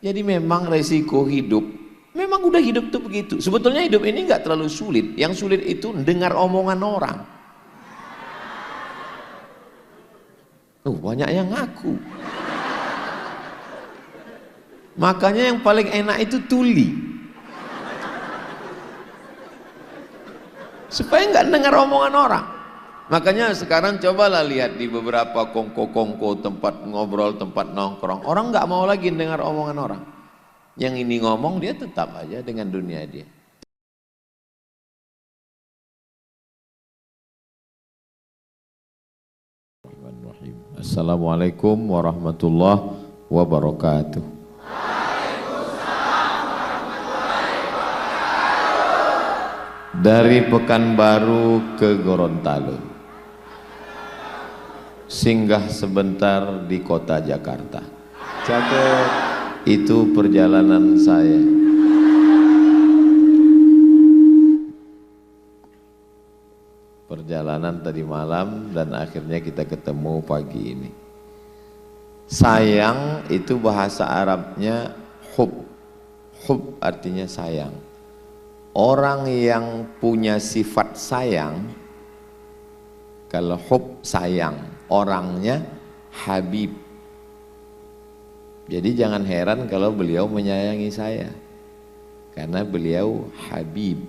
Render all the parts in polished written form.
Jadi memang resiko hidup, memang udah hidup tuh begitu. Sebetulnya hidup ini nggak terlalu sulit. Yang sulit itu dengar omongan orang. Banyak yang ngaku. Makanya yang paling enak itu tuli. Supaya nggak dengar omongan orang. Makanya sekarang cobalah lihat di beberapa kongko-kongko, tempat ngobrol, tempat nongkrong. Orang nggak mau lagi dengar omongan orang. Yang ini ngomong, dia tetap aja dengan dunia dia. Assalamualaikum warahmatullahi wabarakatuh. Dari Pekanbaru ke Gorontalo, singgah sebentar di kota Jakarta. Cakep. Itu perjalanan saya. Perjalanan tadi malam dan akhirnya kita ketemu pagi ini. Sayang itu bahasa Arabnya hub. Hub artinya sayang. Orang yang punya sifat sayang, kalau hub sayang, orangnya habib. Jadi jangan heran kalau beliau menyayangi saya, karena beliau habib.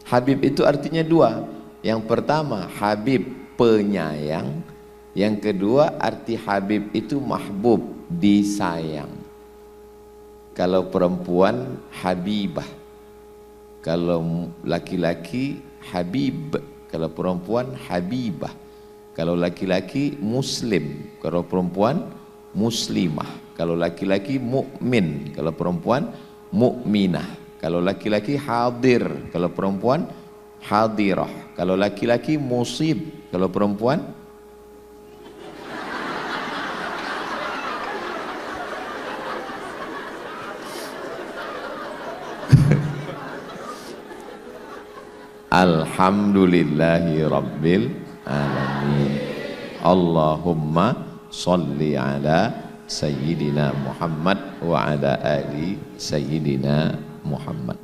Habib itu artinya dua. Yang pertama habib penyayang, yang kedua arti habib itu mahbub, disayang. Kalau perempuan habibah, kalau laki-laki habib, kalau perempuan habibah. Kalau laki-laki muslim, kalau perempuan muslimah. Kalau laki-laki mukmin, kalau perempuan mukminah. Kalau laki-laki hadir, kalau perempuan hadirah. Kalau laki-laki musib, kalau perempuan alhamdulillahi rabbil alamin. Allahumma sholli ala sayyidina Muhammad wa ala ali sayyidina Muhammad.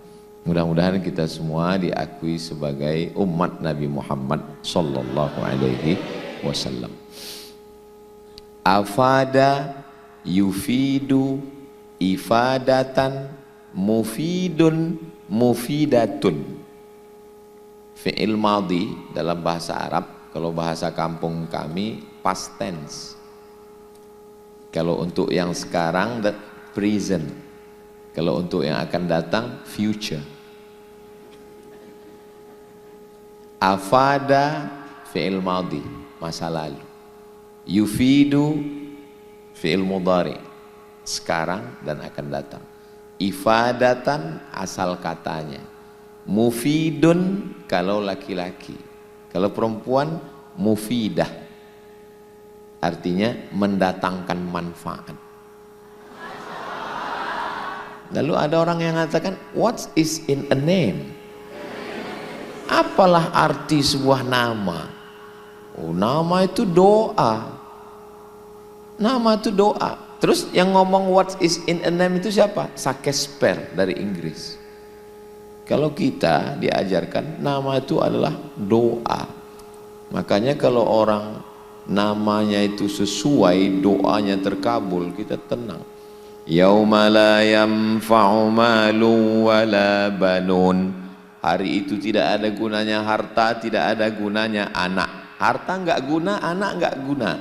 Mudah-mudahan kita semua diakui sebagai umat Nabi Muhammad sallallahu alaihi wasallam. Afada yufidu ifadatan mufidun mufidatun. Fi'il madhi dalam bahasa Arab, kalau bahasa kampung kami past tense. Kalau untuk yang sekarang present. Kalau untuk yang akan datang future. Afada fi'il madhi, masa lalu. Yufidu fi'il mudhari, sekarang dan akan datang. Ifadatan asal katanya. Mufidun kalau laki-laki. Kalau perempuan mufidah, artinya mendatangkan manfaat. Lalu ada orang yang mengatakan, what is in a name? Apalah arti sebuah nama? Oh, nama itu doa. Nama itu doa. Terus yang ngomong what is in a name itu siapa? Shakespeare dari Inggris. Kalau kita diajarkan nama itu adalah doa. Makanya kalau orang namanya itu sesuai, doanya terkabul, kita tenang. Yauma la yanfa'u malun wala banun. Hari itu tidak ada gunanya harta, tidak ada gunanya anak. Harta enggak guna, anak enggak guna.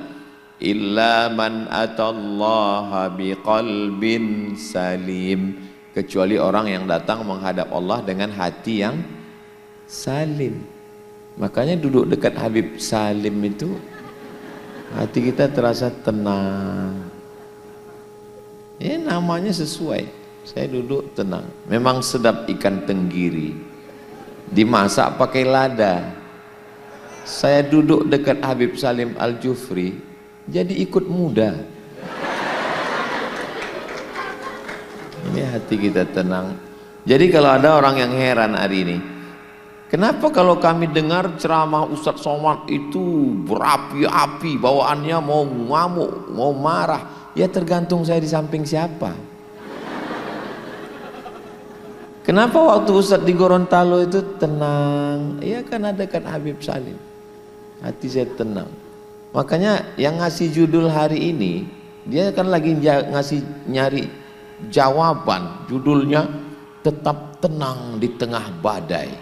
Illa man atallaha biqalbin salim. Kecuali orang yang datang menghadap Allah dengan hati yang salim. Makanya duduk dekat Habib Salim itu hati kita terasa tenang. Ya namanya sesuai. Saya duduk tenang. Memang sedap ikan tenggiri. Dimasak pakai lada. Saya duduk dekat Habib Salim Al-Jufri, jadi ikut muda. Ini hati kita tenang. Jadi kalau ada orang yang heran hari ini, kenapa kalau kami dengar ceramah Ustadz Somad itu berapi-api, bawaannya mau ngamuk, mau marah? Ya tergantung saya di samping siapa. Kenapa waktu Ustadz di Gorontalo itu tenang? Iya kan ada kan Habib Salim. Hati saya tenang. Makanya yang ngasih judul hari ini, dia kan lagi nyari jawaban. Judulnya tetap tenang di tengah badai.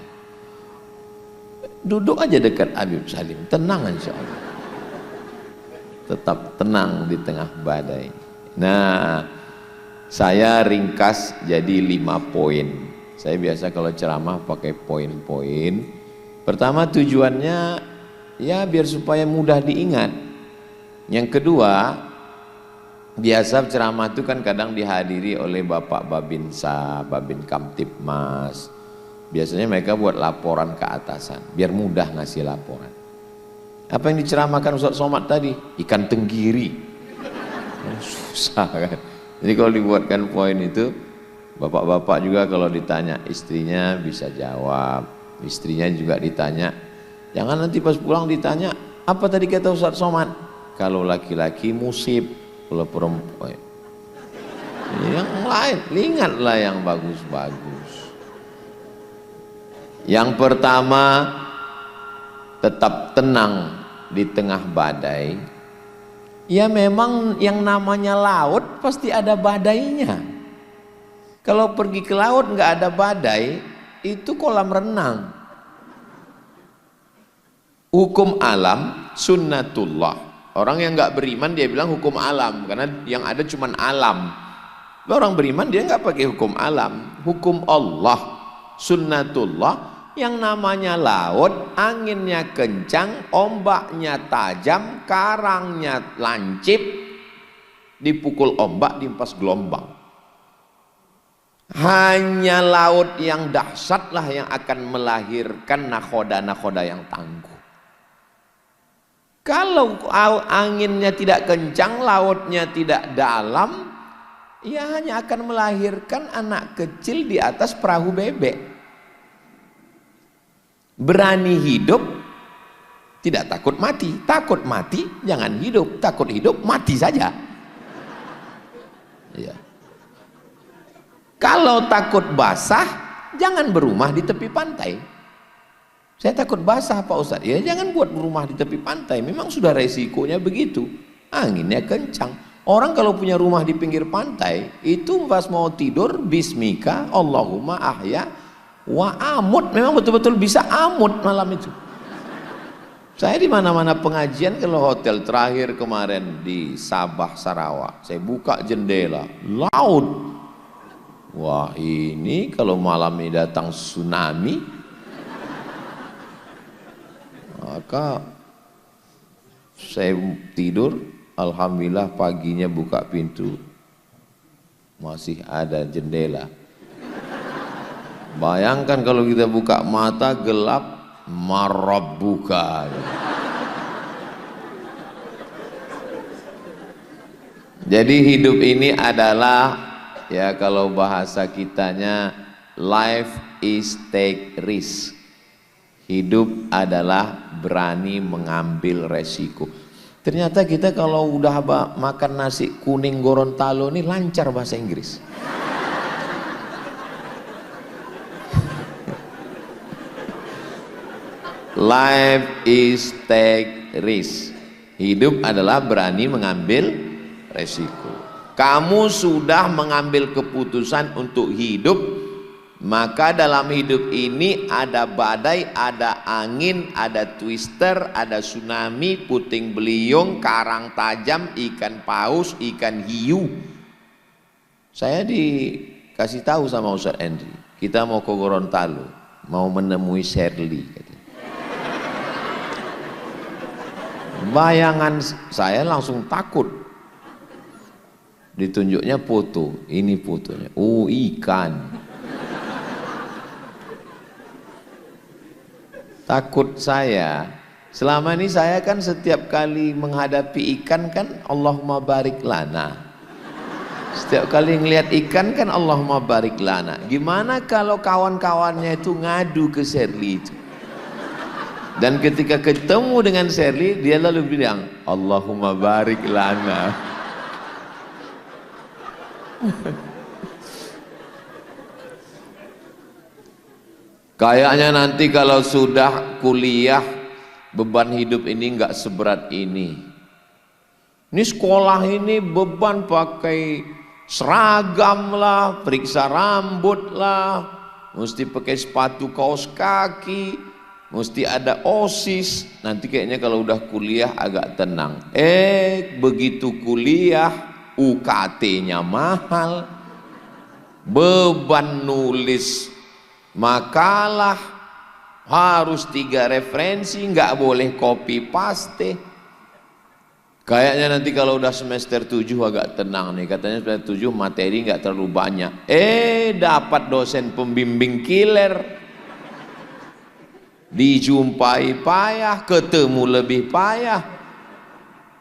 Duduk aja dekat Habib Salim, tenang insya Allah. Tetap tenang di tengah badai. Nah, saya ringkas jadi 5 poin. Saya biasa kalau ceramah pakai poin-poin. Pertama tujuannya ya biar supaya mudah diingat. Yang kedua, biasa ceramah itu kan kadang dihadiri oleh Bapak Babinsa, Babin Kamtipmas. Biasanya mereka buat laporan ke atasan, biar mudah ngasih laporan. Apa yang diceramahkan Ustaz Somad tadi? Ikan tenggiri. Susah kan. Jadi kalau dibuatkan poin itu, bapak-bapak juga kalau ditanya istrinya bisa jawab, istrinya juga ditanya. Jangan nanti pas pulang ditanya, apa tadi kata Ustaz Somad? Kalau laki-laki musib, kalau perempuan yang lain, ingatlah yang bagus-bagus. Yang pertama, tetap tenang di tengah badai. Ya memang yang namanya laut pasti ada badainya. Kalau pergi ke laut nggak ada badai, itu kolam renang. Hukum alam sunnatullah. Orang yang nggak beriman dia bilang hukum alam, karena yang ada cuman alam. Orang beriman dia nggak pakai hukum alam, hukum Allah, sunnatullah. Yang namanya laut, anginnya kencang, ombaknya tajam, karangnya lancip, dipukul ombak, diempas gelombang. Hanya laut yang dahsyatlah yang akan melahirkan nakhoda-nakhoda yang tangguh. Kalau anginnya tidak kencang, lautnya tidak dalam, ya hanya akan melahirkan anak kecil di atas perahu bebek. Berani hidup, tidak takut mati. Takut mati, jangan hidup. Takut hidup, mati saja. Ya. Kalau takut basah, jangan berumah di tepi pantai. Saya takut basah Pak Ustadz. Ya jangan buat rumah di tepi pantai. Memang sudah resikonya begitu. Anginnya kencang. Orang kalau punya rumah di pinggir pantai, itu pas mau tidur, bismika, Allahumma ahya wa amut. Memang betul-betul bisa amut malam itu. Saya di mana-mana pengajian, kalau hotel terakhir kemarin di Sabah, Sarawak, saya buka jendela, laut. Wah ini kalau malam ini datang tsunami, maka saya tidur, alhamdulillah paginya buka pintu, masih ada jendela. Bayangkan kalau kita buka mata gelap, marabbuka. Jadi hidup ini adalah, ya kalau bahasa kitanya, life is take risk. Hidup adalah berani mengambil resiko. Ternyata kita kalau udah makan nasi kuning Gorontalo ini lancar bahasa Inggris. Life is take risk. Hidup adalah berani mengambil resiko. Kamu sudah mengambil keputusan untuk hidup, maka dalam hidup ini ada badai, ada angin, ada twister, ada tsunami, puting beliung, karang tajam, ikan paus, ikan hiu. Saya dikasih tahu sama Ustaz Andri, kita mau ke Gorontalo, mau menemui Shirley katanya. Bayangan saya langsung takut. Ditunjuknya foto, ini fotonya, oh ikan. Takut saya, selama ini saya kan setiap kali menghadapi ikan kan Allahumma barik lana. Setiap kali ngelihat ikan kan Allahumma barik lana. Gimana kalau kawan-kawannya itu ngadu ke Shirley itu? Dan ketika ketemu dengan Shirley, dia lalu bilang Allahumma barik lana. Kayaknya nanti kalau sudah kuliah beban hidup ini nggak seberat ini. Ini sekolah ini beban pakai seragam lah, periksa rambut lah, mesti pakai sepatu kaos kaki, mesti ada OSIS. Nanti kayaknya kalau udah kuliah agak tenang. Begitu kuliah UKT-nya mahal, beban nulis makalah harus 3 referensi, nggak boleh copy paste. Kayaknya nanti kalau udah semester 7 agak tenang nih, katanya semester 7 materi nggak terlalu banyak. Dapat dosen pembimbing killer, dijumpai payah, ketemu lebih payah.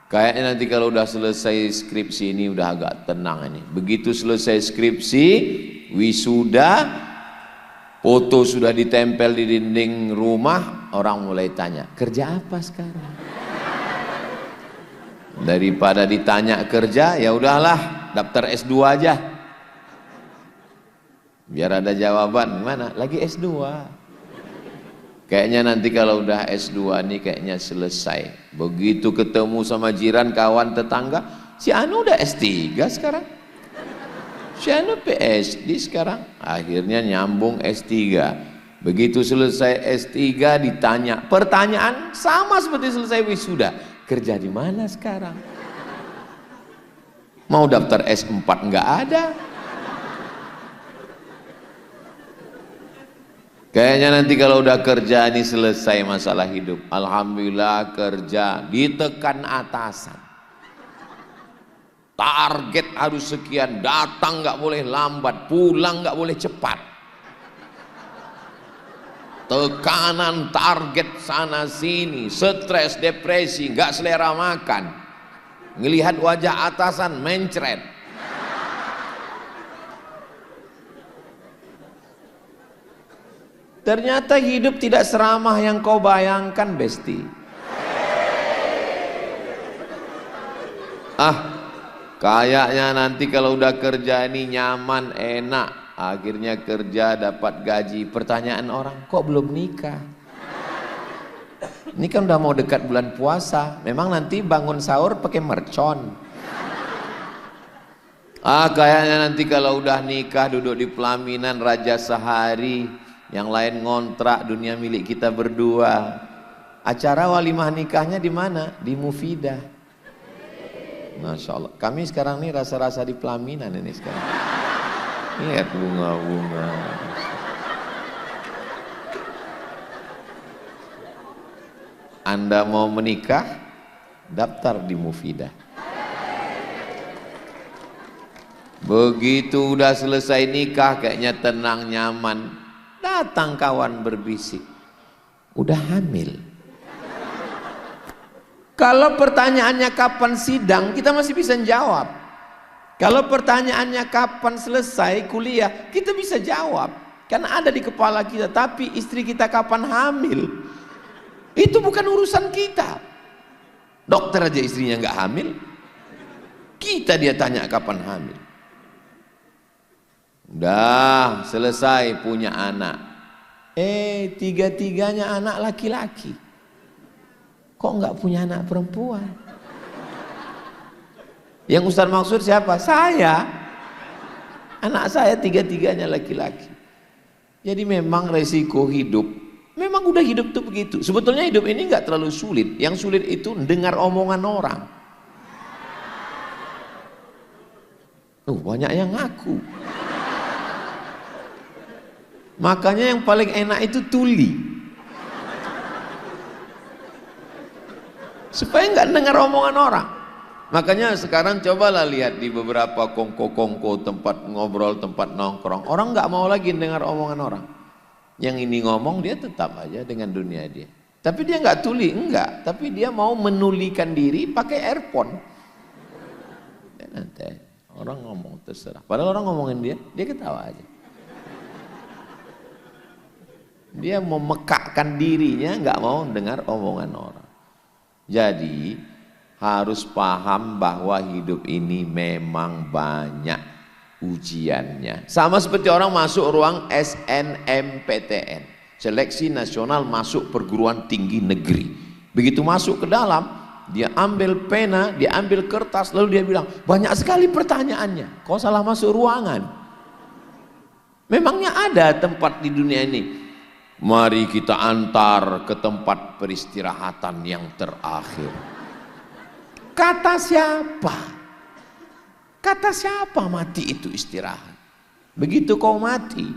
Kayaknya nanti kalau udah selesai skripsi ini udah agak tenang ini. Begitu selesai skripsi, wisuda, foto sudah ditempel di dinding rumah, orang mulai tanya, kerja apa sekarang? Daripada ditanya kerja, ya udahlah, daftar S2 aja. Biar ada jawaban, mana? Lagi S2. Kayaknya nanti kalau udah S2 nih kayaknya selesai. Begitu ketemu sama jiran, kawan, tetangga, si Anu udah S3 sekarang. Si Anu PSD sekarang. Akhirnya nyambung S3. Begitu selesai S3 ditanya pertanyaan sama seperti selesai wisuda, kerja di mana sekarang? Mau daftar S4 nggak ada. Kayaknya nanti kalau udah kerja ini selesai masalah hidup. Alhamdulillah kerja, ditekan atasan. Target harus sekian, datang nggak boleh lambat, pulang nggak boleh cepat. Tekanan target sana sini, stres, depresi, nggak selera makan. Ngelihat wajah atasan mencret. Ternyata hidup tidak seramah yang kau bayangkan, Besti. Kayaknya nanti kalau udah kerja ini nyaman, enak, akhirnya kerja dapat gaji. Pertanyaan orang, kok belum nikah? Ini kan udah mau dekat bulan puasa, memang nanti bangun sahur pakai mercon. Kayaknya nanti kalau udah nikah duduk di pelaminan raja sehari, yang lain ngontrak, dunia milik kita berdua. Acara walimah nikahnya di mana? Di Mufidah. Masya Allah. Kami sekarang nih rasa-rasa di pelaminan ini sekarang. Lihat bunga-bunga. Anda mau menikah? Daftar di Mufidah. Begitu udah selesai nikah kayaknya tenang, nyaman. Datang kawan berbisik, udah hamil. Kalau pertanyaannya kapan sidang, kita masih bisa jawab. Kalau pertanyaannya kapan selesai kuliah, kita bisa jawab. Karena ada di kepala kita. Tapi istri kita kapan hamil, itu bukan urusan kita. Dokter aja istrinya nggak hamil, kita dia tanya kapan hamil. Udah selesai punya anak, tiga-tiganya anak laki-laki. Kok nggak punya anak perempuan? Yang Ustaz maksud siapa? Saya. Anak saya tiga-tiganya laki-laki. Jadi memang resiko hidup, memang udah hidup tuh begitu. Sebetulnya hidup ini nggak terlalu sulit. Yang sulit itu dengar omongan orang. Banyak yang ngaku. Makanya yang paling enak itu tuli, supaya nggak dengar omongan orang. Makanya sekarang cobalah lihat di beberapa kongko-kongko, tempat ngobrol, tempat nongkrong, orang nggak mau lagi dengar omongan orang. Yang ini ngomong, dia tetap aja dengan dunia dia. Tapi dia nggak tuli, enggak. Tapi dia mau menulikan diri pakai earphone. Nanti orang ngomong terserah. Padahal orang ngomongin dia ketawa aja. Dia memekakkan dirinya, nggak mau dengar omongan orang. Jadi harus paham bahwa hidup ini memang banyak ujiannya. Sama seperti orang masuk ruang SNMPTN. seleksi nasional masuk perguruan tinggi negeri. Begitu masuk ke dalam, dia ambil pena, dia ambil kertas, lalu dia bilang, banyak sekali pertanyaannya, kau salah masuk ruangan. Memangnya ada tempat di dunia ini? Mari kita antar ke tempat peristirahatan yang terakhir. Kata siapa? Kata siapa mati itu istirahat? Begitu kau mati,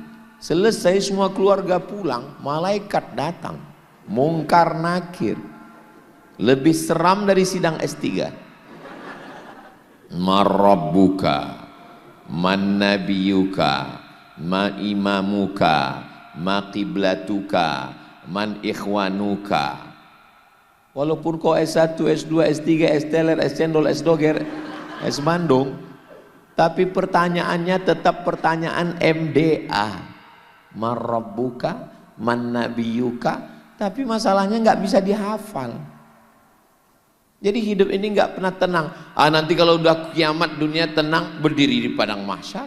selesai semua keluarga pulang, malaikat datang, mungkar nakir. Lebih seram dari sidang S3. Marabbuka, man nabiyuka, ma imamuka, ma qiblatuka, man ikhwanuka. Walaupun kau S1, S2, S3, S-teler, S-cendol, S-doger, S-bandung, tapi pertanyaannya tetap pertanyaan MDA. Marabbuka, man nabiyuka, tapi masalahnya nggak bisa dihafal. Jadi hidup ini nggak pernah tenang. Nanti kalau udah kiamat dunia tenang, berdiri di padang mahsyar.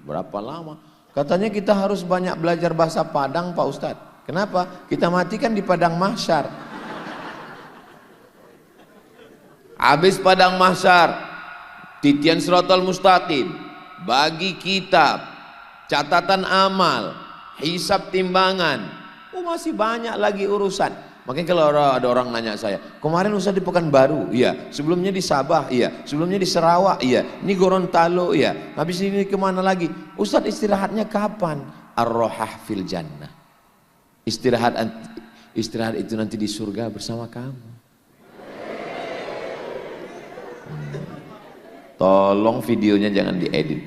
Berapa lama? Katanya kita harus banyak belajar bahasa Padang, Pak Ustadz. Kenapa? Kita mati kan di padang mahsyar. Habis padang mahsyar, titian siratal mustaqim, bagi kitab, catatan amal, hisab timbangan. Masih banyak lagi urusan. Makanya kalau ada orang nanya saya, kemarin Ustaz di Pekanbaru, iya. Sebelumnya di Sabah, iya. Sebelumnya di Sarawak, iya. Ini Gorontalo, iya. Habis ini kemana lagi? Ustaz istirahatnya kapan? Ar-rohah fil jannah. Istirahat itu nanti di surga bersama kamu. Tolong videonya jangan diedit.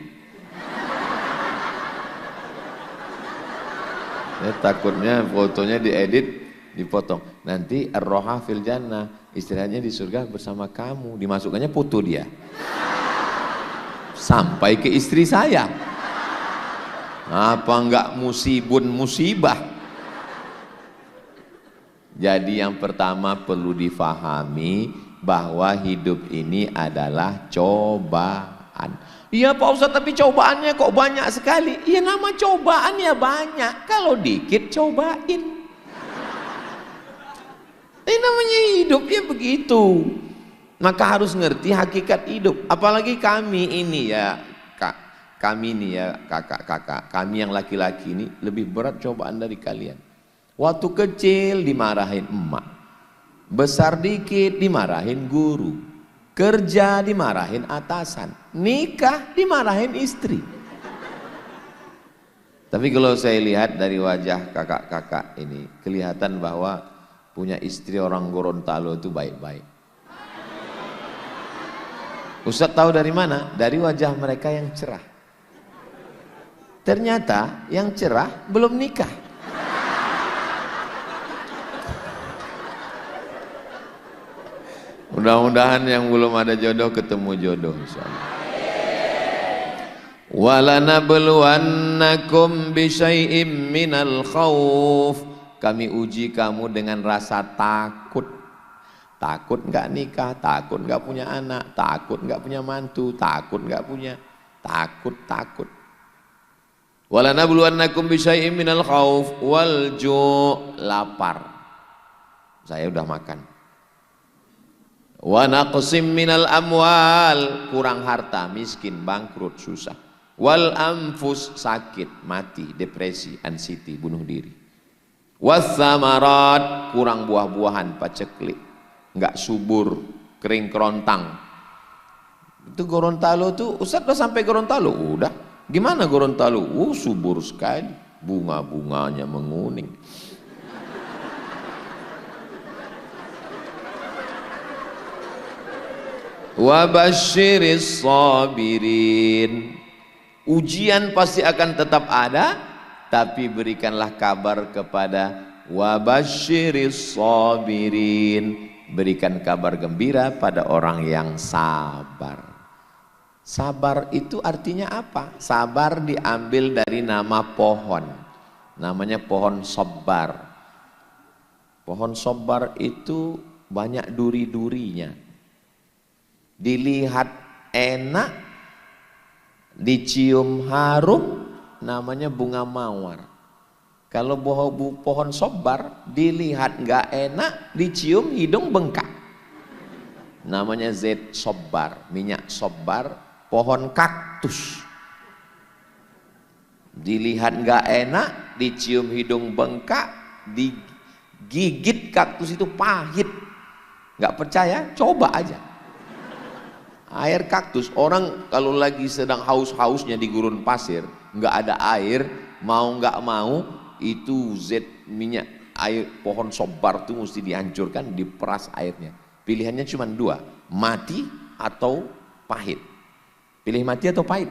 Takutnya fotonya diedit, dipotong. Nanti ar-roha fil jannah, istilahnya di surga bersama kamu. Dimasukkannya foto dia sampai ke istri saya. Apa enggak musibah? Jadi yang pertama perlu difahami bahwa hidup ini adalah cobaan. Iya Pak Ustadz, tapi cobaannya kok banyak sekali. Iya, nama cobaan ya banyak, kalau dikit cobain. Ini namanya hidup ya begitu. Maka harus ngerti hakikat hidup. Apalagi kami ini ya, kami ini ya kakak-kakak, kami yang laki-laki ini lebih berat cobaan dari kalian. Waktu kecil dimarahin emak, besar dikit dimarahin guru, kerja dimarahin atasan, nikah dimarahin istri. Tapi kalau saya lihat dari wajah kakak-kakak ini, kelihatan bahwa punya istri orang Gorontalo itu baik-baik. Ustadz tahu dari mana? Dari wajah mereka yang cerah. Ternyata yang cerah belum nikah. Mudah-mudahan yang belum ada jodoh ketemu jodoh insyaallah. Walanabluwannakum bisyai'im minal khauf. Kami uji kamu dengan rasa takut. Takut nggak nikah, takut nggak punya anak, takut nggak punya mantu, takut nggak punya, takut. Walanabluwannakum bisyai'im minal khauf wal ju', lapar. Saya udah makan. Wa naqsim minal amwal, kurang harta, miskin, bangkrut, susah. Wal anfus, sakit, mati, depresi, anxiety, bunuh diri. Wassamarat, kurang buah-buahan, paceklik, nggak subur, kering kerontang. Itu Gorontalo tuh, Ustadz udah sampai Gorontalo? Udah. Gimana Gorontalo? Subur sekali, bunga-bunganya menguning. Wabasyiris sabirin. Ujian pasti akan tetap ada, tapi berikanlah kabar kepada wabasyiris sabirin, berikan kabar gembira pada orang yang sabar. Sabar itu artinya apa? Sabar diambil dari nama pohon, namanya pohon sobar. Pohon sobar itu banyak duri-durinya, dilihat enak, dicium harum, namanya bunga mawar. Kalau pohon sobar dilihat nggak enak, dicium hidung bengkak. Namanya zait sobar, minyak sobar, pohon kaktus. Dilihat nggak enak, dicium hidung bengkak, digigit kaktus itu pahit. Nggak percaya? Coba aja. Air kaktus, orang kalau lagi sedang haus-hausnya di gurun pasir, nggak ada air, mau nggak mau, itu zat minyak air pohon sobar itu mesti dihancurkan, diperas airnya. Pilihannya cuma dua, mati atau pahit. Pilih mati atau pahit?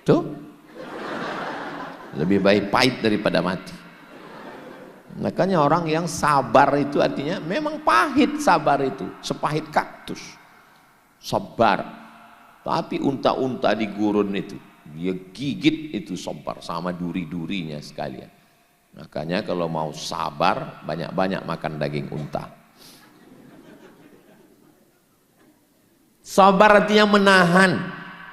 Tuh, lebih baik pahit daripada mati. Makanya orang yang sabar itu artinya memang pahit, sabar itu sepahit kaktus. Sabar. Tapi unta-unta di gurun itu dia gigit itu sabar sama duri-durinya sekalian. Makanya kalau mau sabar banyak-banyak makan daging unta. Sabar artinya menahan.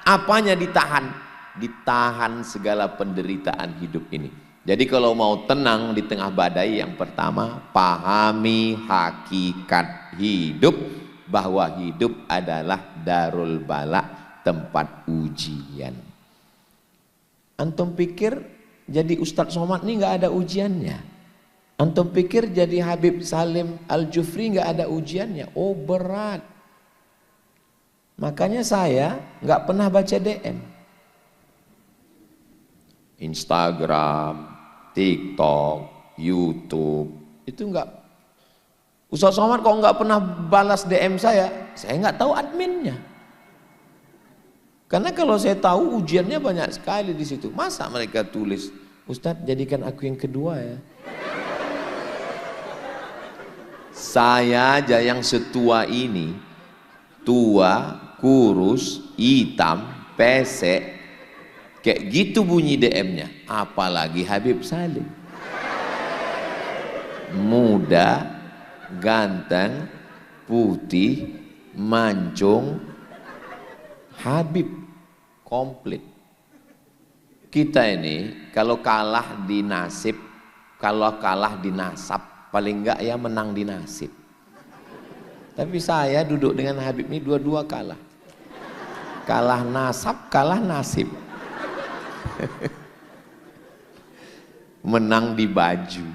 Apanya ditahan? Ditahan segala penderitaan hidup ini. Jadi kalau mau tenang di tengah badai, yang pertama pahami hakikat hidup, bahwa hidup adalah darul bala, tempat ujian. Antum pikir jadi Ustadz Somad ini nggak ada ujiannya? Antum pikir jadi Habib Salim Al-Jufri nggak ada ujiannya? Oh berat. Makanya saya nggak pernah baca DM. Instagram, TikTok, YouTube, itu nggak. Ustadz Somad kok nggak pernah balas DM saya nggak tahu adminnya. Karena kalau saya tahu ujiannya banyak sekali di situ. Masa mereka tulis, Ustadz jadikan aku yang kedua ya. Saya aja yang setua ini, tua, kurus, hitam, pesek, kayak gitu bunyi DM-nya. Apalagi Habib Salim, muda, ganteng, putih, mancung, Habib komplit. Kita ini kalau kalah di nasib, kalau kalah di nasab, paling enggak ya menang di nasib. Tapi saya duduk dengan Habib ini dua-dua kalah. Kalah nasab, kalah nasib. Menang di baju.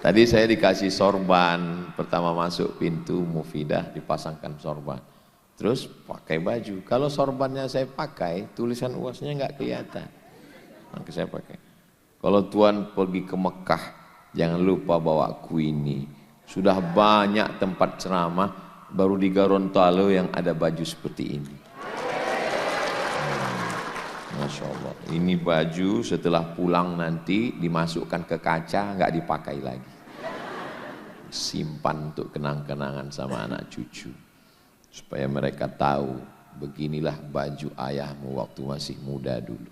Tadi saya dikasih sorban, pertama masuk pintu Mufidah dipasangkan sorban. Terus pakai baju. Kalau sorbannya saya pakai, tulisan UASnya nggak kelihatan. Maka saya pakai. Kalau Tuan pergi ke Mekah, jangan lupa bawa kuini. Sudah banyak tempat ceramah, baru di Gorontalo yang ada baju seperti ini. Masya Allah. Ini baju setelah pulang nanti dimasukkan ke kaca, nggak dipakai lagi. Simpan untuk kenang-kenangan sama anak cucu. Supaya mereka tahu, beginilah baju ayahmu waktu masih muda dulu.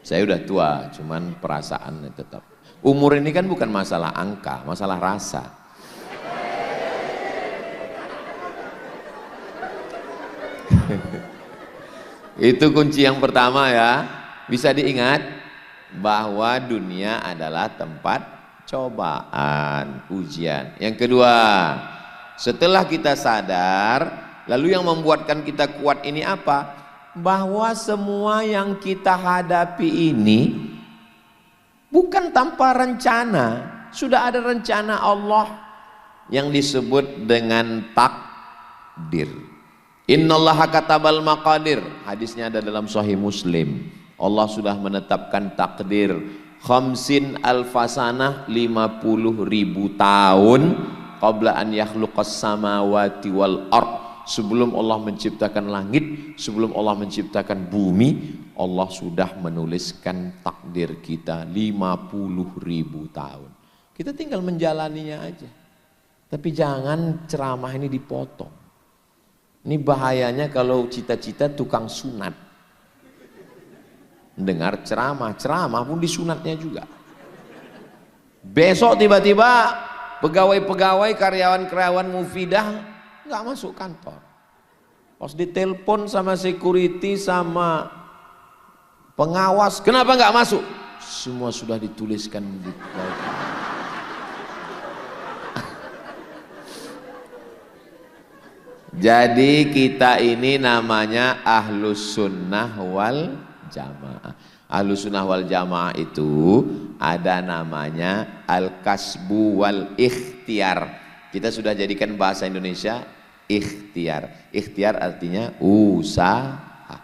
Saya udah tua, cuman perasaannya tetap. Umur ini kan bukan masalah angka, masalah rasa. Itu kunci yang pertama ya. Bisa diingat bahwa dunia adalah tempat cobaan, ujian. Yang kedua, setelah kita sadar, lalu yang membuatkan kita kuat ini apa? Bahwa semua yang kita hadapi ini bukan tanpa rencana. Sudah ada rencana Allah yang disebut dengan takdir. Innallaha katabal maqadir. Hadisnya ada dalam Sahih Muslim. Allah sudah menetapkan takdir. Khamsin alfasanah, 50.000 tahun qabla an yakhluqas samawati wal ard. Sebelum Allah menciptakan langit, sebelum Allah menciptakan bumi, Allah sudah menuliskan takdir kita 50.000 tahun. Kita tinggal menjalaninya aja. Tapi jangan ceramah ini dipotong. Ini bahayanya kalau cita-cita tukang sunat. Dengar ceramah pun disunatnya juga. Besok tiba-tiba pegawai-pegawai, karyawan-karyawan Mufidah nggak masuk kantor. Pas ditelepon sama security sama pengawas, kenapa nggak masuk? Semua sudah dituliskan di Jadi kita ini namanya ahlus sunnah wal jamaah. Ahlus sunnah wal jamaah itu ada namanya al-kasbu wal ikhtiar. Kita sudah jadikan bahasa Indonesia ikhtiar. Ikhtiar artinya usaha.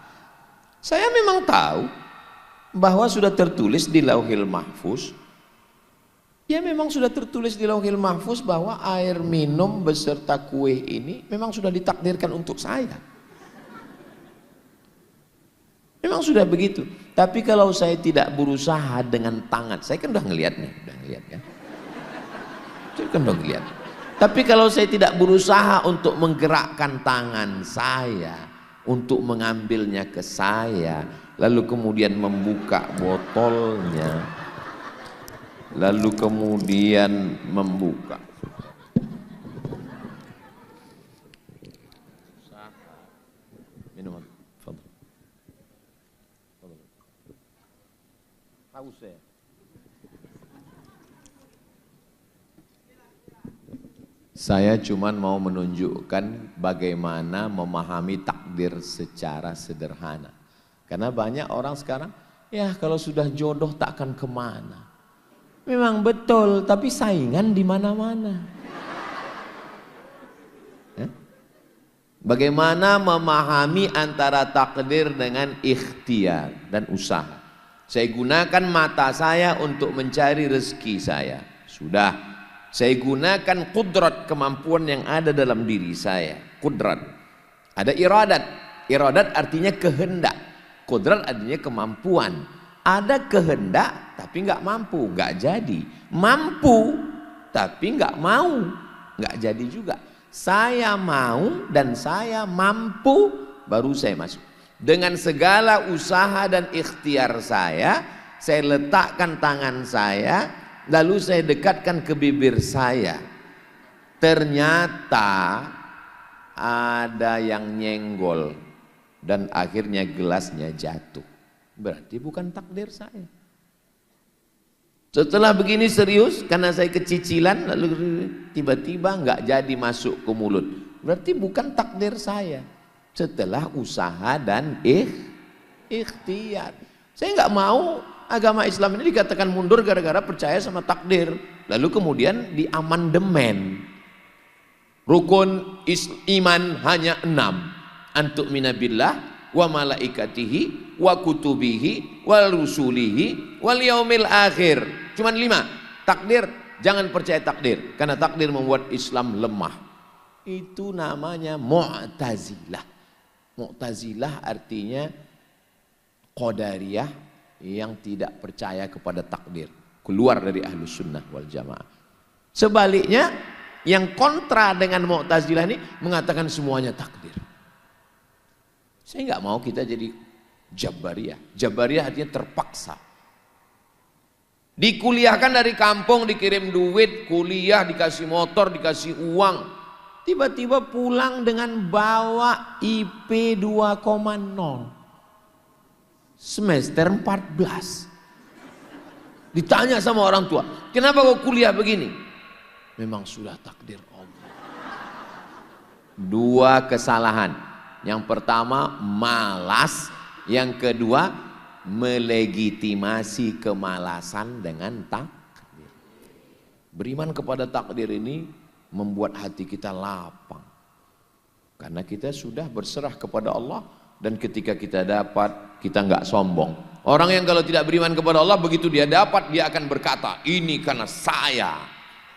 Saya memang tahu bahwa sudah tertulis di Lauhil Mahfuz. Ya memang sudah tertulis di Lauhil Mahfuz bahwa air minum beserta kue ini memang sudah ditakdirkan untuk saya. Memang sudah begitu. Tapi kalau saya tidak berusaha dengan tangan, saya kan udah ngeliat nih, kan? Saya kan udah ngeliat. Tapi kalau saya tidak berusaha untuk menggerakkan tangan saya, untuk mengambilnya ke saya, lalu kemudian membuka botolnya, lalu kemudian membuka. Minuman, fadhil. Haus saya. Saya cuman mau menunjukkan bagaimana memahami takdir secara sederhana. Karena banyak orang sekarang, ya kalau sudah jodoh takkan kemana. Memang betul, tapi saingan di mana-mana. Bagaimana memahami antara takdir dengan ikhtiar dan usaha. Saya gunakan mata saya untuk mencari rezeki saya. Sudah. Saya gunakan kudrat, kemampuan yang ada dalam diri saya. Kudrat. Ada iradat. Iradat artinya kehendak. Kudrat artinya kemampuan. Ada kehendak tapi nggak mampu, nggak jadi. Mampu tapi nggak mau, nggak jadi juga. Saya mau dan saya mampu, baru saya masuk. Dengan segala usaha dan ikhtiar saya letakkan tangan saya, lalu saya dekatkan ke bibir saya. Ternyata ada yang nyenggol dan akhirnya gelasnya jatuh. Berarti bukan takdir saya. Setelah begini serius, karena saya kecicilan, lalu tiba-tiba nggak jadi masuk ke mulut. Berarti bukan takdir saya. Setelah usaha dan ikhtiar. Saya nggak mau agama Islam ini dikatakan mundur gara-gara percaya sama takdir. Lalu kemudian diamandemen. Rukun iman hanya 6. Antuk minabillah wa malaikatihi wa kutubihi wal rusulihi wal yaumil akhir. Cuman 5. Takdir, jangan percaya takdir, karena takdir membuat Islam lemah. Itu namanya Mu'tazilah. Mu'tazilah artinya Qadariyah yang tidak percaya kepada takdir, keluar dari Ahlus Sunnah wal Jamaah. Sebaliknya, yang kontra dengan Mu'tazilah ini mengatakan semuanya takdir. Saya nggak mau kita jadi Jabariyah. Jabariyah artinya terpaksa. Dikuliahkan dari kampung, dikirim duit, kuliah, dikasih motor, dikasih uang. Tiba-tiba pulang dengan bawa IP 2,0. Semester 14. Ditanya sama orang tua, kenapa kau kuliah begini? Memang sudah takdir Allah. 2 kesalahan. Yang pertama malas, yang kedua melegitimasi kemalasan dengan takdir. Beriman kepada takdir ini membuat hati kita lapang. Karena kita sudah berserah kepada Allah, dan ketika kita dapat, kita nggak sombong. Orang yang kalau tidak beriman kepada Allah, begitu dia dapat, dia akan berkata, ini karena saya.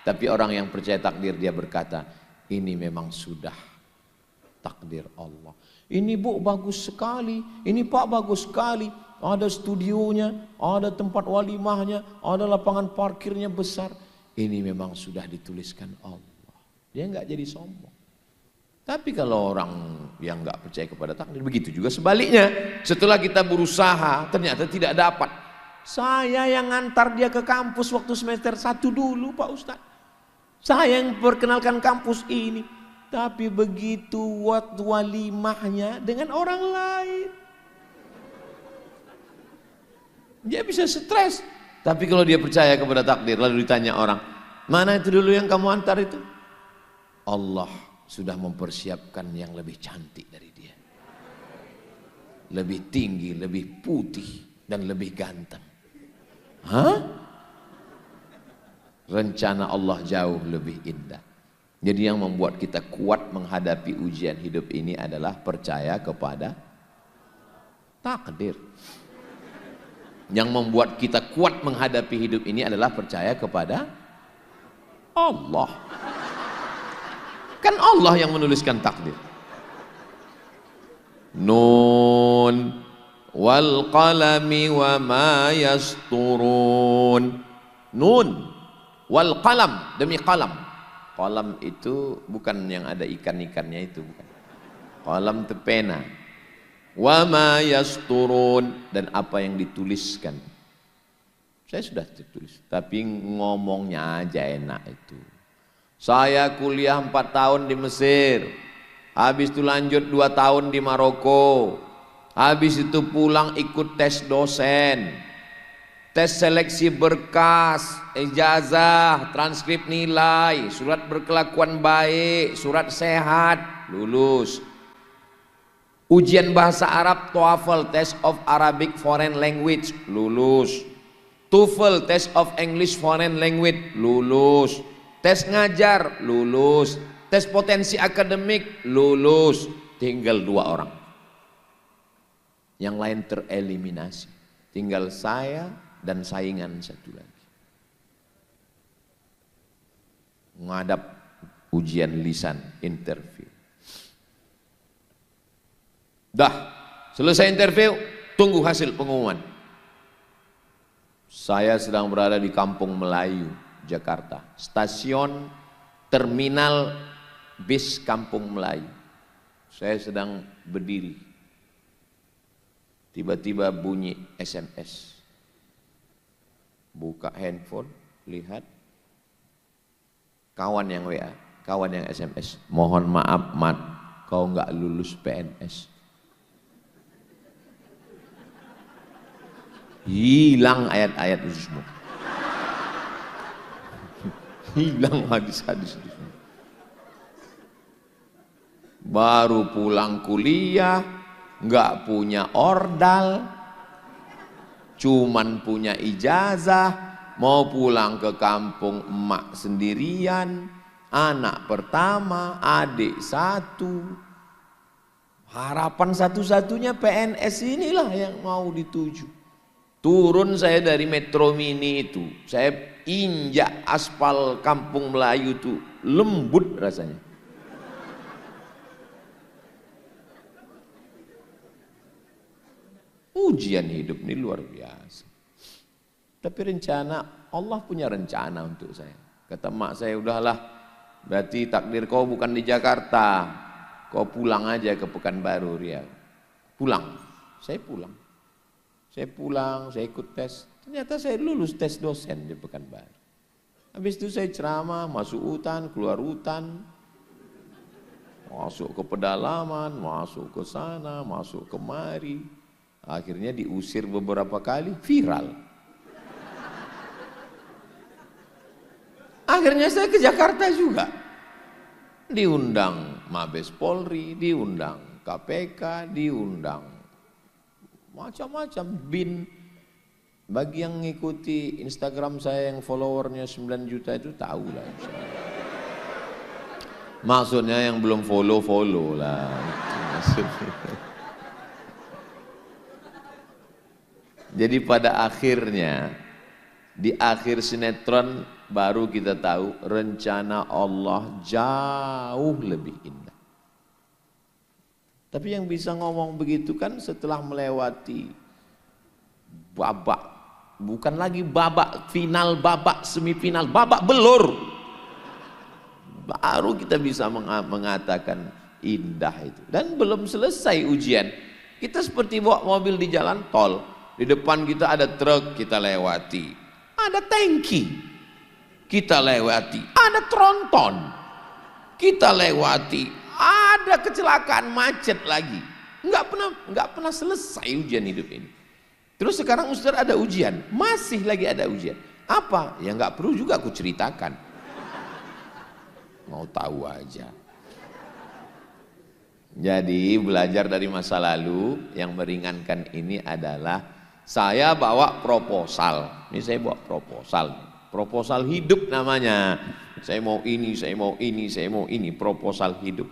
Tapi orang yang percaya takdir, dia berkata, ini memang sudah takdir Allah. Ini Bu bagus sekali, ini Pak bagus sekali. Ada studionya, ada tempat walimahnya, ada lapangan parkirnya besar. Ini memang sudah dituliskan Allah. Dia nggak jadi sombong. Tapi kalau orang yang nggak percaya kepada takdir, begitu juga sebaliknya. Setelah kita berusaha, ternyata tidak dapat. Saya yang ngantar dia ke kampus waktu semester 1 dulu Pak Ustadz. Saya yang perkenalkan kampus ini. Tapi begitu waktu walimahnya dengan orang lain, dia bisa stres. Tapi kalau dia percaya kepada takdir, lalu ditanya orang, mana itu dulu yang kamu antar itu? Allah sudah mempersiapkan yang lebih cantik dari dia, lebih tinggi, lebih putih, dan lebih ganteng. Hah? Rencana Allah jauh lebih indah. Jadi yang membuat kita kuat menghadapi ujian hidup ini adalah percaya kepada takdir. Yang membuat kita kuat menghadapi hidup ini adalah percaya kepada Allah. Kan Allah yang menuliskan takdir. Nun wal qalami wa ma yasturun. Nun wal qalam, demi qalam. Qalam itu bukan yang ada ikan-ikannya itu, bukan. Qalam itu pena. Wa ma yasturun, dan apa yang dituliskan. Saya sudah tertulis, tapi ngomongnya aja enak itu. Saya kuliah 4 tahun di Mesir, habis itu lanjut 2 tahun di Maroko, habis itu pulang ikut tes dosen, tes seleksi berkas, ijazah, transkrip nilai, surat berkelakuan baik, surat sehat, lulus. Ujian bahasa Arab, TOEFL, Test of Arabic Foreign Language, lulus. TOEFL, Test of English Foreign Language, lulus. Tes ngajar, lulus. Tes potensi akademik, lulus. Tinggal 2 orang. Yang lain tereliminasi. Tinggal saya dan saingan 1 lagi. Menghadap ujian lisan, interview. Dah, selesai interview, tunggu hasil pengumuman. Saya sedang berada di Kampung Melayu, Jakarta. Stasiun terminal bis Kampung Melayu. Saya sedang berdiri. Tiba-tiba bunyi SMS. Buka handphone, lihat. Kawan yang WA, kawan yang SMS. Mohon maaf, Mat, kau nggak lulus PNS. Hilang ayat-ayat itu semua. Hilang hadis-hadis itu semua. Baru pulang kuliah, nggak punya ordal, cuman punya ijazah, mau pulang ke kampung emak sendirian, anak pertama, adik 1. Harapan satu-satunya PNS inilah yang mau dituju. Turun saya dari Metro Mini itu, saya injak aspal Kampung Melayu itu, lembut rasanya. Ujian hidup ini luar biasa. Tapi rencana, Allah punya rencana untuk saya. Kata mak saya, udahlah, berarti takdir kau bukan di Jakarta, kau pulang aja ke Pekanbaru, Riau. Pulang, saya pulang. Saya ikut tes. Ternyata saya lulus tes dosen di Pekanbaru. Habis itu saya ceramah, masuk hutan, keluar hutan, masuk ke pedalaman, masuk ke sana, masuk kemari. Akhirnya diusir beberapa kali, viral. Akhirnya saya ke Jakarta juga. Diundang Mabes Polri, diundang KPK, diundang macam-macam bin. Bagi yang ngikuti Instagram saya yang followernya 9 juta itu tahu lah. Maksudnya yang belum follow lah. Jadi pada akhirnya, di akhir sinetron baru kita tahu rencana Allah jauh lebih indah. Tapi yang bisa ngomong begitu kan setelah melewati babak, bukan lagi babak final, babak semifinal, babak belur. Baru kita bisa mengatakan indah itu. Dan belum selesai ujian. Kita seperti bawa mobil di jalan tol. Di depan kita ada truk, kita lewati. Ada tangki, kita lewati. Ada tronton, kita lewati, ada kecelakaan macet lagi. Nggak pernah selesai ujian hidup ini. Terus sekarang Ustaz ada ujian, masih lagi ada ujian. Apa? Ya nggak perlu juga aku ceritakan. Mau tahu aja. Jadi belajar dari masa lalu yang meringankan ini adalah saya bawa proposal. Ini saya bawa proposal hidup namanya. Saya mau ini, saya mau ini, saya mau ini, proposal hidup.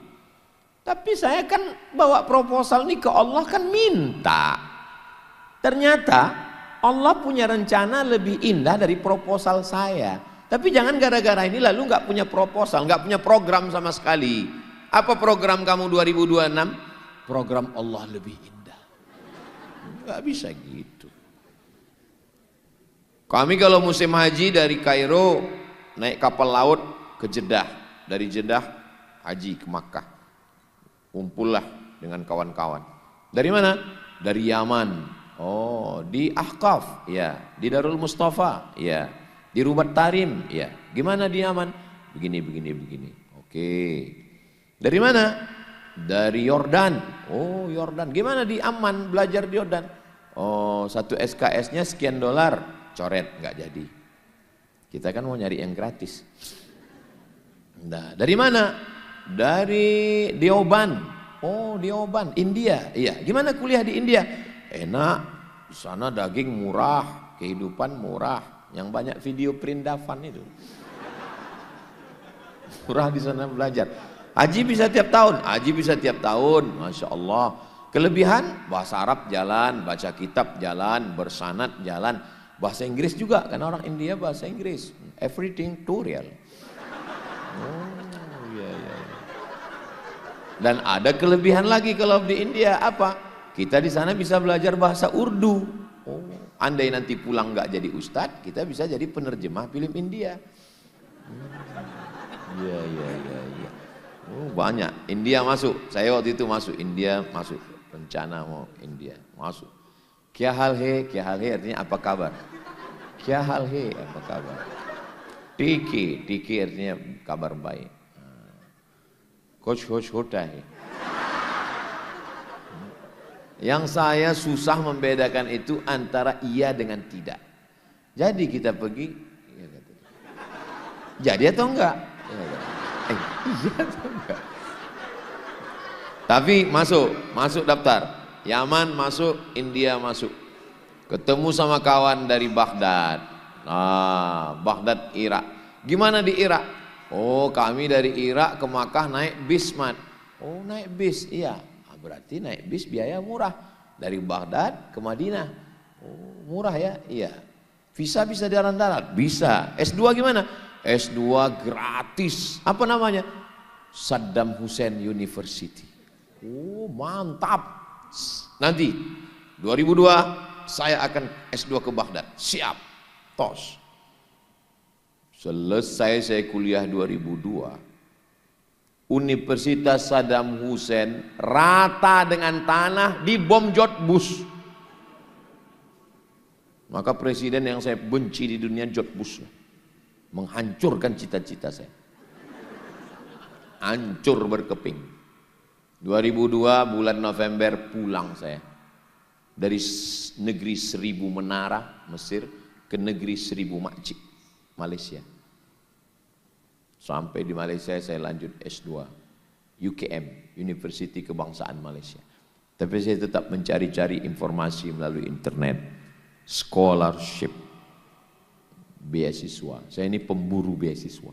Tapi saya kan bawa proposal ini ke Allah kan minta. Ternyata Allah punya rencana lebih indah dari proposal saya. Tapi jangan gara-gara ini lalu nggak punya proposal, nggak punya program sama sekali. Apa program kamu 2026? Program Allah lebih indah. Nggak bisa gitu. Kami kalau musim haji dari Kairo naik kapal laut ke Jeddah, dari Jeddah haji ke Makkah. Kumpullah dengan kawan-kawan. Dari mana? Dari Yaman. Oh, di Ahqaf, ya. Di Darul Mustafa, ya. Di Rubat Tarim, ya. Gimana di Yaman? Begini. Oke. Dari mana? Dari Yordan. Oh, Yordan. Gimana di Amman belajar di Yordan? Oh, satu SKS-nya sekian dolar, coret, nggak jadi. Kita kan mau nyari yang gratis. Nah, dari mana? Dari Deoban. Oh, Deoban, India. Iya, gimana kuliah di India? Enak. Di sana daging murah, kehidupan murah. Yang banyak video perindavan itu. Murah di sana belajar. Haji bisa tiap tahun. Masya Allah. Kelebihan bahasa Arab jalan, baca kitab jalan, bersanad jalan. Bahasa Inggris juga, karena orang India bahasa Inggris. Everything tutorial. Oh, iya. Dan ada kelebihan lagi kalau di India, apa? Kita di sana bisa belajar bahasa Urdu. Oh, andai nanti pulang nggak jadi ustadz, kita bisa jadi penerjemah film India. Iya. Oh, banyak. India masuk. Saya waktu itu masuk. India masuk. Rencana mau India masuk. Kya hal hai artinya apa kabar? Kya hal hai apa kabar? Tiki artinya kabar baik. Kuch hota hai. Yang saya susah membedakan itu antara iya dengan tidak. Jadi kita pergi, jadi atau enggak? Iya atau enggak? Tapi masuk daftar. Yaman masuk, India masuk. Ketemu sama kawan dari Baghdad. Baghdad, Irak. Gimana di Irak? Oh, kami dari Irak ke Makkah naik bis, Mat. Oh, naik bis, iya. Berarti naik bis biaya murah. Dari Baghdad ke Madinah. Oh, murah ya? Iya. Visa bisa darat-darat? Bisa. S2 gimana? S2 gratis. Apa namanya? Saddam Hussein University. Oh, mantap. Nanti 2002 saya akan S2 ke Baghdad. Siap. Tos. Selesai saya kuliah 2002. Universitas Saddam Hussein rata dengan tanah dibom George Bush. Maka presiden yang saya benci di dunia George Bush. Menghancurkan cita-cita saya. Hancur berkeping. 2002 bulan November pulang saya. Dari negeri 1000 menara Mesir ke negeri 1000 masjid Malaysia. Sampai di Malaysia saya lanjut S2 UKM, University Kebangsaan Malaysia. Tapi saya tetap mencari-cari informasi melalui internet, scholarship, beasiswa. Saya ini pemburu beasiswa.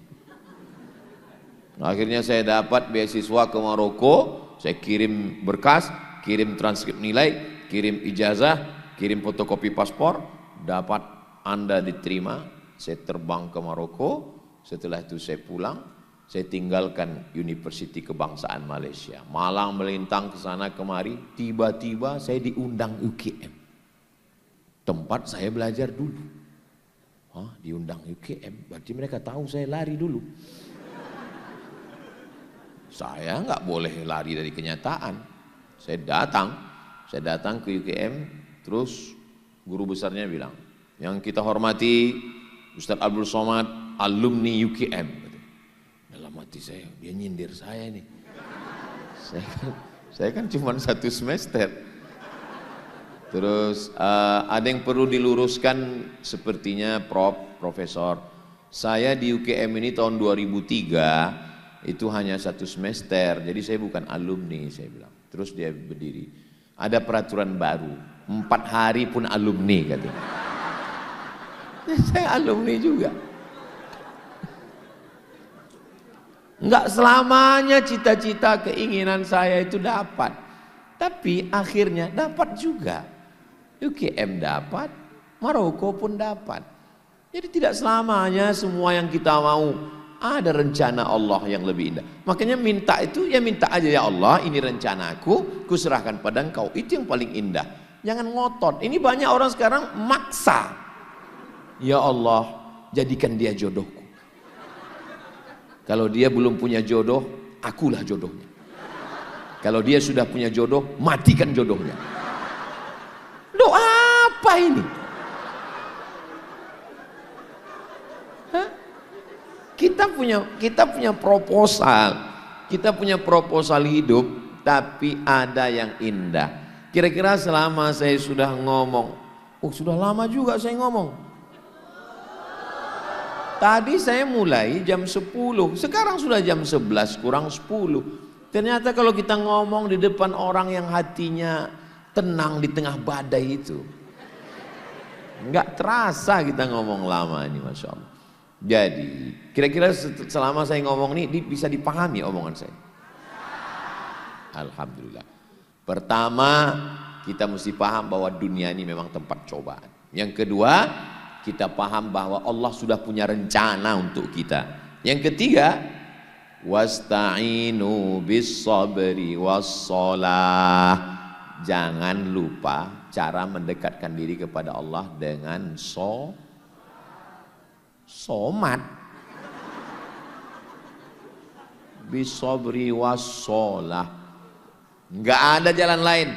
Akhirnya saya dapat beasiswa ke Maroko. Saya kirim berkas, kirim transkrip nilai, kirim ijazah, kirim fotokopi paspor. Dapat Anda diterima. Saya terbang ke Maroko. Setelah itu saya pulang, saya tinggalkan Universiti Kebangsaan Malaysia. Malang melintang ke sana kemari, tiba-tiba saya diundang UKM. Tempat saya belajar dulu. Diundang UKM, berarti mereka tahu saya lari dulu. Saya nggak boleh lari dari kenyataan. Saya datang ke UKM, terus guru besarnya bilang, yang kita hormati Ustadz Abdul Somad, alumni UKM. Dalam mati saya, dia nyindir saya nih. Saya kan cuma 1 semester. Terus ada yang perlu diluruskan sepertinya Profesor. Saya di UGM ini tahun 2003 itu hanya 1 semester, jadi saya bukan alumni, saya bilang. Terus dia berdiri, ada peraturan baru, 4 hari pun alumni katanya. Saya alumni juga. Enggak selamanya cita-cita keinginan saya itu dapat, tapi akhirnya dapat juga. UGM dapat, Maroko pun dapat. Jadi tidak selamanya semua yang kita mau, ada rencana Allah yang lebih indah. Makanya minta itu ya minta aja, ya Allah ini rencanaku, kuserahkan pada Engkau. Itu yang paling indah. Jangan ngotot. Ini banyak orang sekarang maksa. Ya Allah jadikan dia jodohku. Kalau dia belum punya jodoh, akulah jodohnya. Kalau dia sudah punya jodoh, matikan jodohnya. Doa apa ini? Hah? Kita punya proposal, hidup, tapi ada yang indah. Kira-kira selama saya sudah ngomong, sudah lama juga saya ngomong. Tadi saya mulai jam 10, sekarang sudah jam 11 kurang 10. Ternyata kalau kita ngomong di depan orang yang hatinya tenang di tengah badai itu, nggak terasa kita ngomong lama ini, Masya Allah. Jadi kira-kira selama saya ngomong ini bisa dipahami omongan saya? Alhamdulillah. Pertama, kita mesti paham bahwa dunia ini memang tempat cobaan. Yang kedua, kita paham bahwa Allah sudah punya rencana untuk kita. Yang ketiga, wasta'inu bis sabri wassalah. Jangan lupa cara mendekatkan diri kepada Allah dengan somat. Bis sabri wassalah. Enggak ada jalan lain.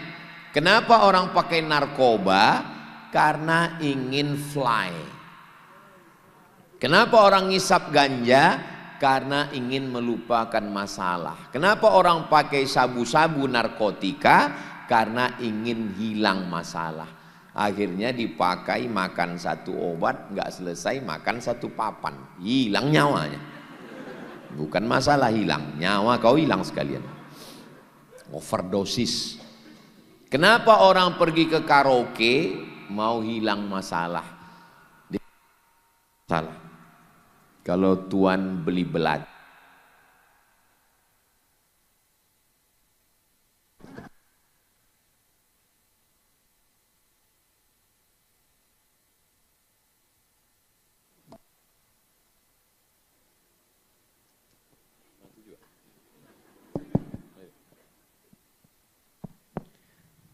Kenapa orang pakai narkoba? Karena ingin fly. Kenapa orang ngisap ganja? Karena ingin melupakan masalah. Kenapa orang pakai sabu-sabu narkotika? Karena ingin hilang masalah. Akhirnya dipakai makan 1 obat, nggak selesai makan 1 papan, hilang nyawanya. Bukan masalah hilang, nyawa kau hilang sekalian. Overdosis. Kenapa orang pergi ke karaoke? Mau hilang masalah. Salah. Kalau tuan beli belat,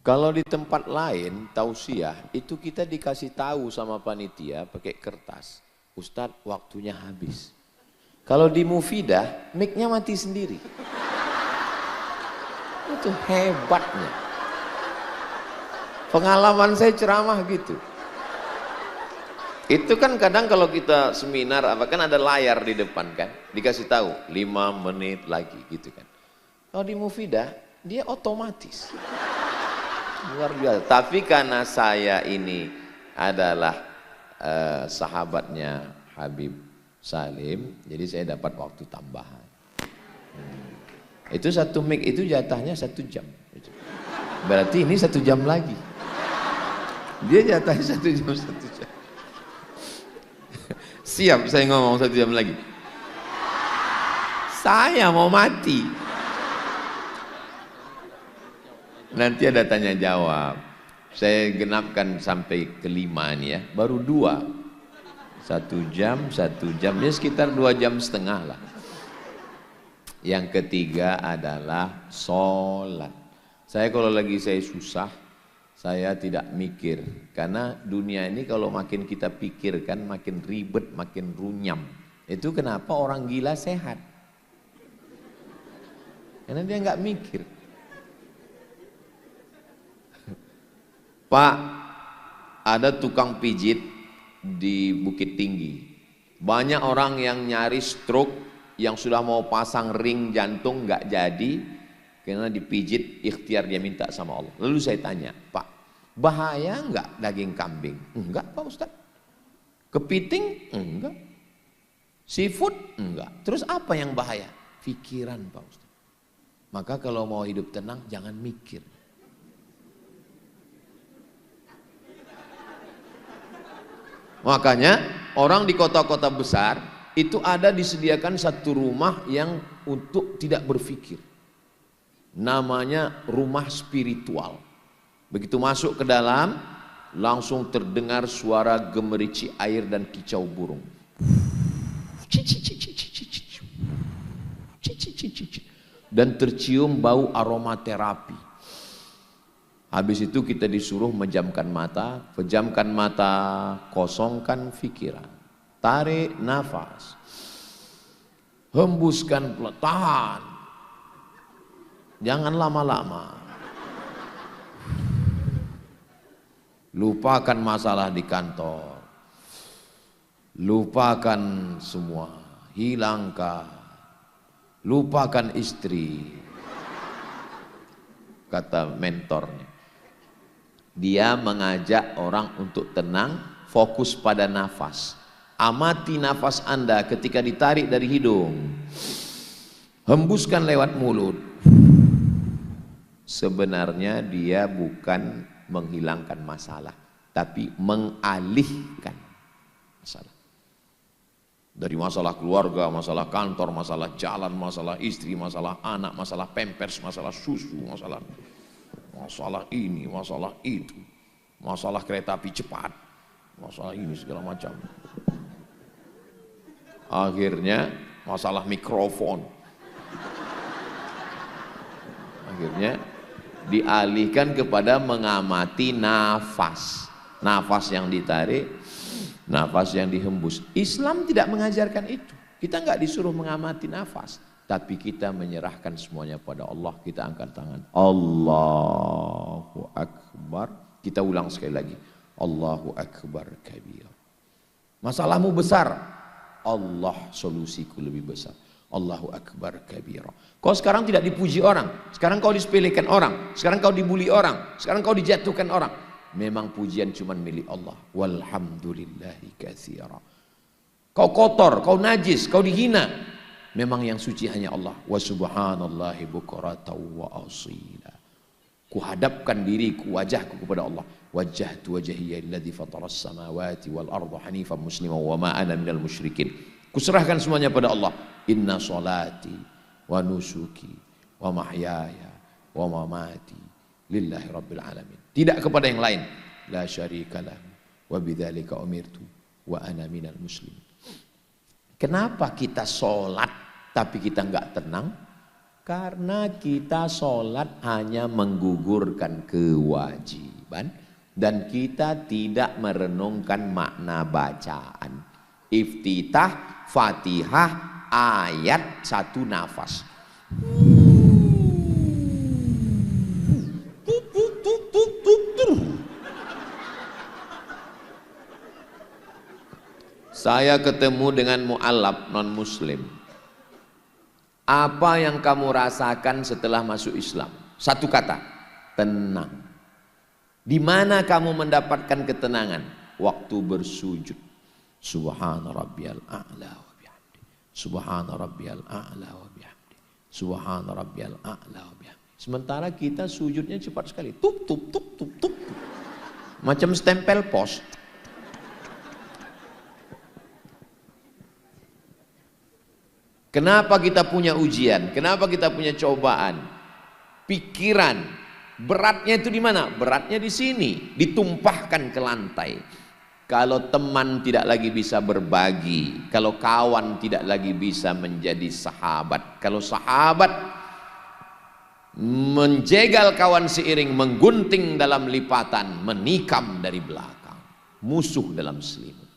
kalau di tempat lain tausiah itu kita dikasih tahu sama panitia pakai kertas, Ustadz waktunya habis. Kalau di Mufidah mic-nya mati sendiri. Itu hebatnya. Pengalaman saya ceramah gitu. Itu kan kadang kalau kita seminar apa kan ada layar di depan kan, dikasih tahu 5 menit lagi gitu kan. Kalau di Mufidah dia otomatis. Luar biasa. Tapi karena saya ini adalah sahabatnya Habib Salim, jadi saya dapat waktu tambahan. Itu 1 mic itu jatahnya 1 jam. Berarti ini 1 jam lagi. Dia jatahnya 1 jam 1 jam. Siap saya ngomong 1 jam lagi. Saya mau mati. Nanti ada tanya jawab. Saya genapkan sampai ke-5 nih ya. Baru 2. 1 jam, 1 jam. Ya sekitar 2,5 jam lah. Yang ketiga adalah sholat. Saya kalau lagi saya susah, saya tidak mikir. Karena dunia ini kalau makin kita pikirkan, makin ribet, makin runyam. Itu kenapa orang gila sehat. Karena dia nggak mikir. Pak, ada tukang pijit di Bukit Tinggi. Banyak orang yang nyari stroke yang sudah mau pasang ring jantung nggak jadi karena dipijit, ikhtiar dia minta sama Allah. Lalu saya tanya, Pak, bahaya nggak daging kambing? Enggak Pak Ustadz. Kepiting? Enggak. Seafood? Enggak. Terus apa yang bahaya? Pikiran Pak Ustadz. Maka kalau mau hidup tenang jangan mikir. Makanya orang di kota-kota besar itu ada disediakan satu rumah yang untuk tidak berpikir. Namanya rumah spiritual. Begitu masuk ke dalam, langsung terdengar suara gemerici air dan kicau burung. Dan tercium bau aromaterapi. Habis itu kita disuruh pejamkan mata, kosongkan pikiran, tarik nafas, hembuskan pelan, tahan, jangan lama-lama. Lupakan masalah di kantor, lupakan semua, hilangkan, lupakan istri, kata mentornya. Dia mengajak orang untuk tenang, fokus pada nafas. Amati nafas Anda ketika ditarik dari hidung, hembuskan lewat mulut. Sebenarnya dia bukan menghilangkan masalah, tapi mengalihkan masalah. Dari masalah keluarga, masalah kantor, masalah jalan, masalah istri, masalah anak, masalah pampers, masalah susu, masalah ini, masalah itu, masalah kereta api cepat, masalah ini segala macam. Akhirnya masalah mikrofon. Akhirnya dialihkan kepada mengamati nafas. Nafas yang ditarik, nafas yang dihembus. Islam tidak mengajarkan itu. Kita nggak disuruh mengamati nafas, tapi kita menyerahkan semuanya pada Allah. Kita angkat tangan, Allahu Akbar. Kita ulang sekali lagi, Allahu Akbar kabir. Masalahmu besar, Allah solusiku lebih besar. Allahu Akbar kabir. Kau sekarang tidak dipuji orang, sekarang kau disepelekan orang, sekarang kau dibully orang, sekarang kau dijatuhkan orang. Memang pujian cuma milik Allah. Walhamdulillahi katsira. Kau kotor, kau najis, kau dihina, memang yang suci hanya Allah. Wa subhanallahi bukratan wa asila. Kuhadapkan diriku, wajahku kepada Allah. Wajjahtu wajhiya alladzi fataras samawati wal arda hanifan musliman wa ma ana minal musyrikin. Kuserahkan semuanya pada Allah. Inna salati wa nusuki wa mahyaya wa mamati lillahi rabbil alamin. Tidak kepada yang lain. La syarikalah wa bidzalika umirtu wa ana minal muslimin. Kenapa kita sholat tapi kita enggak tenang? Karena kita sholat hanya menggugurkan kewajiban dan kita tidak merenungkan makna bacaan. Iftitah, Fatihah, ayat satu nafas. Saya ketemu dengan mu'alaf non muslim. Apa yang kamu rasakan setelah masuk Islam? Satu kata, tenang. Di mana kamu mendapatkan ketenangan? Waktu bersujud. Subhana rabbiyal a'la wa bihamdi. Subhana rabbiyal a'la wa bihamdi. Subhana rabbiyal a'la wa bihamdi. Sementara kita sujudnya cepat sekali. Tup tup tup tup tup. Macam stempel pos. Kenapa kita punya ujian? Kenapa kita punya cobaan? Pikiran. Beratnya itu di mana? Beratnya di sini, ditumpahkan ke lantai. Kalau teman tidak lagi bisa berbagi, kalau kawan tidak lagi bisa menjadi sahabat, kalau sahabat menjegal kawan seiring, menggunting dalam lipatan, menikam dari belakang, musuh dalam selimut.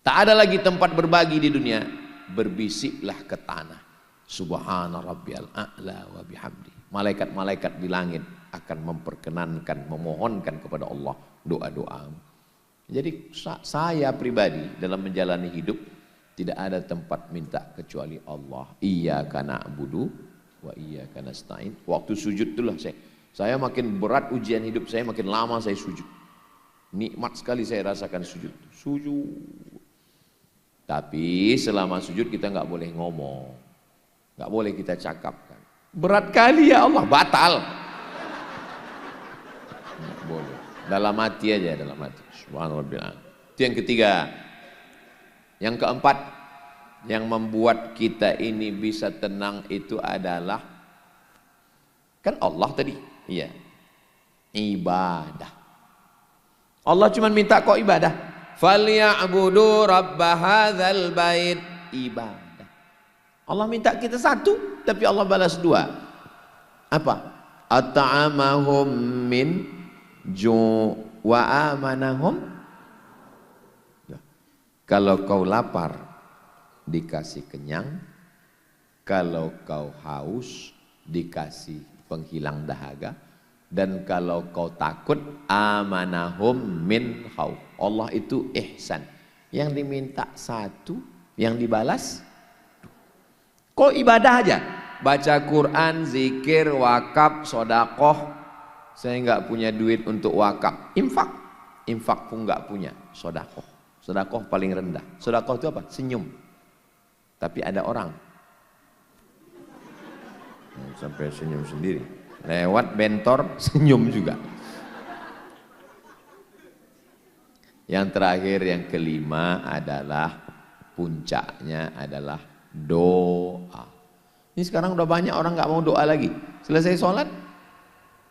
Tak ada lagi tempat berbagi di dunia. Berbisiklah ke tanah. Subhana rabbiyal a'la wa bihamdi. Malaikat-malaikat di langit akan memperkenankan, memohonkan kepada Allah doa-doa. Jadi saya pribadi dalam menjalani hidup Tidak ada tempat minta kecuali Allah. Iyyaka na'budu wa iyyaka nasta'in. Waktu sujud itulah saya makin berat ujian hidup saya, makin lama saya sujud. Nikmat sekali saya rasakan sujud. Sujud. Tapi selama sujud kita nggak boleh ngomong, nggak boleh kita cakapkan. Berat kali ya Allah, batal. Nggak boleh. Dalam hati aja, dalam hati. Subhanallah. Itu yang ketiga. Yang keempat, yang membuat kita ini bisa tenang itu adalah, kan Allah tadi, iya, ibadah. Allah cuma minta kok ibadah. Falya'budu rabb hadzal bait, ibadah. Allah minta kita satu, tapi Allah balas dua. Apa? At'amahum min ju' wa amanahum. Kalau kau lapar dikasih kenyang, kalau kau haus dikasih penghilang dahaga, dan kalau kau takut amanahum min khauf. Allah itu ihsan, yang diminta satu, yang dibalas. Kok ibadah aja, baca Quran, zikir, wakaf, sodakoh. Saya nggak punya duit untuk wakaf, infak pun nggak punya. Sodakoh paling rendah. Sodakoh itu apa? Senyum. Tapi ada orang sampai senyum sendiri, lewat bentor senyum juga. Yang terakhir, yang kelima adalah puncaknya adalah doa. Ini sekarang udah banyak orang nggak mau doa lagi. Selesai sholat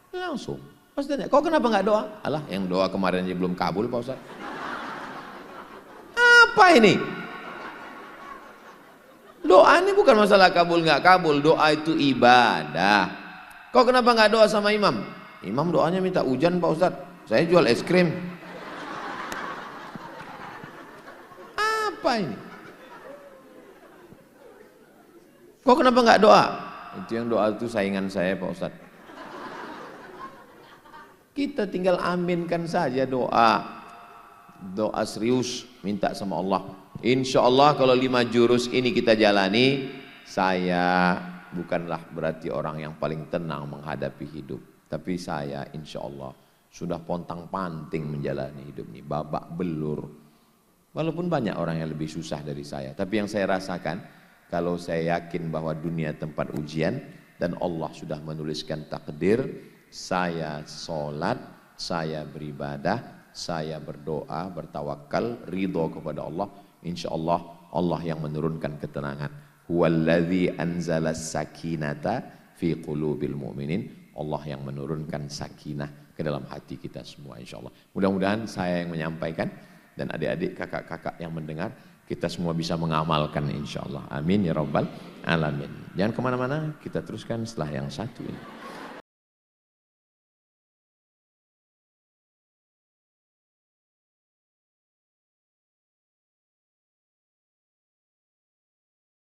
langsung, Pak Ustaz, kok kenapa nggak doa? Alah, yang doa kemarin aja belum kabul Pak Ustaz. Apa ini? Doa ini bukan masalah kabul nggak kabul, doa itu ibadah. Kok kenapa nggak doa sama imam? Imam doanya minta hujan Pak Ustaz, saya jual es krim. Apa ini? Kok kenapa nggak doa? Itu yang doa itu saingan saya Pak Ustaz. Kita tinggal aminkan saja doa. Doa serius, minta sama Allah. Insya Allah kalau 5 jurus ini kita jalani, saya bukanlah berarti orang yang paling tenang menghadapi hidup, tapi saya insya Allah sudah pontang-panting menjalani hidup ini, babak belur. Walaupun banyak orang yang lebih susah dari saya, tapi yang saya rasakan, kalau saya yakin bahwa dunia tempat ujian dan Allah sudah menuliskan takdir, saya sholat, saya beribadah, saya berdoa, bertawakal, ridho kepada Allah, insya Allah Allah yang menurunkan ketenangan. Huwallazi anzala sakinata fi qulubil mu'minin. Allah yang menurunkan sakinah ke dalam hati kita semua insya Allah. Mudah-mudahan saya yang menyampaikan dan adik-adik, kakak-kakak yang mendengar, kita semua bisa mengamalkan insya Allah. Amin ya rabbal alamin. Jangan kemana-mana, kita teruskan setelah yang satu ini.